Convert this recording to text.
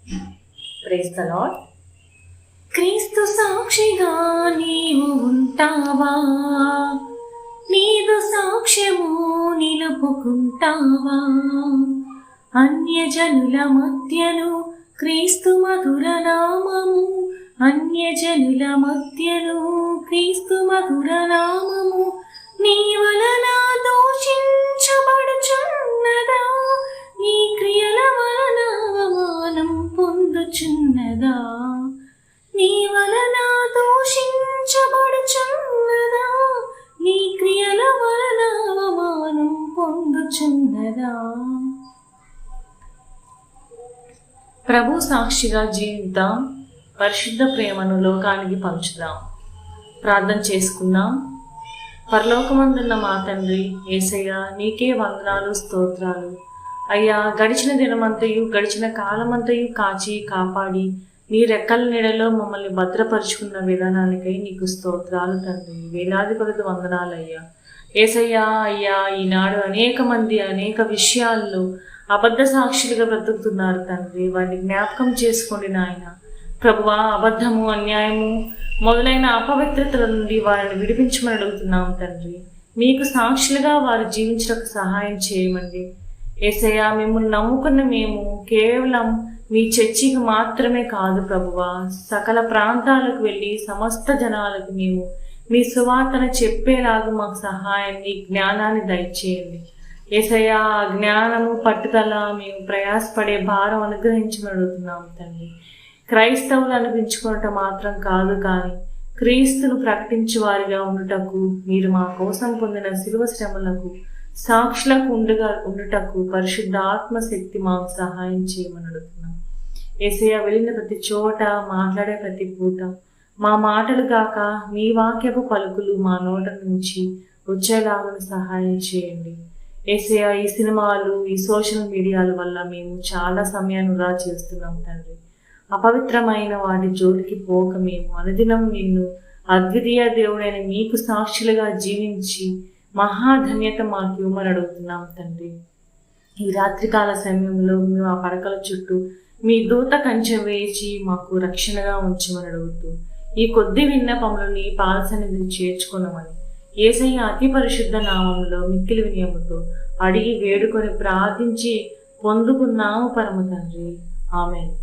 Praise the lord. క్రీస్తు సాక్షిగా నీవు ఉంటావా? నీదు సాక్ష్యము నిలుపుకుంటావా? అన్యజనుల మధ్యను క్రీస్తు మధుర నామము, అన్యజనుల మధ్యను క్రీస్తు మధుర నామము నీ వలన దూషించబడుచున్నదా? నీ క్రియల వలన అవమానం పొందుచున్నదా? నీ వలన దూషించబడుచున్నదా? నీ క్రియల వలన అవమానం పొందుచున్నదా? ప్రభు సాక్షిగా జీవిద్దాం, పరిశుద్ధ ప్రేమను లోకానికి పంచుదాం. ప్రార్థన చేసుకుందాం. పరలోకమందున్న మా తండ్రి యేసయ్య, నీకే వందనాలు, స్తోత్రాలు అయ్యా. గడిచిన దినమంతయు గడిచిన కాలమంతయు కాచి కాపాడి నీ రెక్కల నీడలో మమ్మల్ని భద్రపరుచుకున్న విధానానికై నీకు స్తోత్రాలు తండ్రి. వేలాది కొలది వందనాలయ్యా. యేసయ్యా అయ్యా, ఈనాడు అనేక మంది అనేక విషయాల్లో అబద్ధ సాక్షులుగా బ్రతుకుతున్నారు తండ్రి. వారిని జ్ఞాపకం చేసుకోండి నాయన. ప్రభువా, అబద్ధము, అన్యాయము మొదలైన అపవిత్రతల నుండి వారిని విడిపించమని అడుగుతున్నాం తండ్రి. మీకు సాక్షులుగా వారు జీవించడానికి సహాయం చేయమండి. యేసయ్యా, మిమ్మల్ని నమ్ముకున్న మేము కేవలం మీ చర్చికి మాత్రమే కాదు ప్రభువా, సకల ప్రాంతాలకు వెళ్ళి సమస్త జనాలకు మేము మీ సువార్తను చెప్పేలాగా మాకు సహాయాన్ని, జ్ఞానాన్ని దయచేయండి. యేసయ్యా, జ్ఞానము, పట్టుదల, మేము ప్రయాసపడే భారం అనుగ్రహించమని అడుగుతున్నాం తండ్రి. క్రైస్తవులు అనిపించుకోవటం మాత్రం కాదు, కానీ క్రీస్తును ప్రకటించే వారిగా ఉండుటకు, మీరు మా కోసం పొందిన శిలువ శ్రమలకు సాక్షులకు ఉండుటకు పరిశుద్ధ ఆత్మశక్తి మాకు సహాయం చేయమని అడుగుతున్నాం. యేసయ్య, వెళ్ళిన ప్రతి చోట, మాట్లాడే ప్రతి పూట మా మాటలు కాక మీ వాక్యపు పలుకులు మా నోట నుంచి వచ్చేలాగా సహాయం చేయండి. యేసయ్య, ఈ సినిమాలు, ఈ సోషల్ మీడియాల వల్ల మేము చాలా సమయాన్ని వృధా చేస్తున్నాం తండ్రి. అపవిత్రమైన వాటి జోలికి పోక మేము అనుదినం నిన్ను అద్వితీయ దేవుడైన మీకు సాక్షులుగా జీవించి మహాధన్యత మాకు ఇవ్వమని అడుగుతున్నాం తండ్రి. ఈ రాత్రికాల సమయంలో మేము ఆ పడకల చుట్టూ మీ దూత కంచె వేచి మాకు రక్షణగా ఉంచమని అడుగుతూ ఈ కొద్ది విన్నపములు నీ పాద సన్నిధిని చేర్చుకున్నామని యేసయ్య అతి పరిశుద్ధ నామంలో మిక్కిలి వినయముతో అడిగి వేడుకొని ప్రార్థించి పొందుకున్నాము పరమ తండ్రి. ఆమేన్.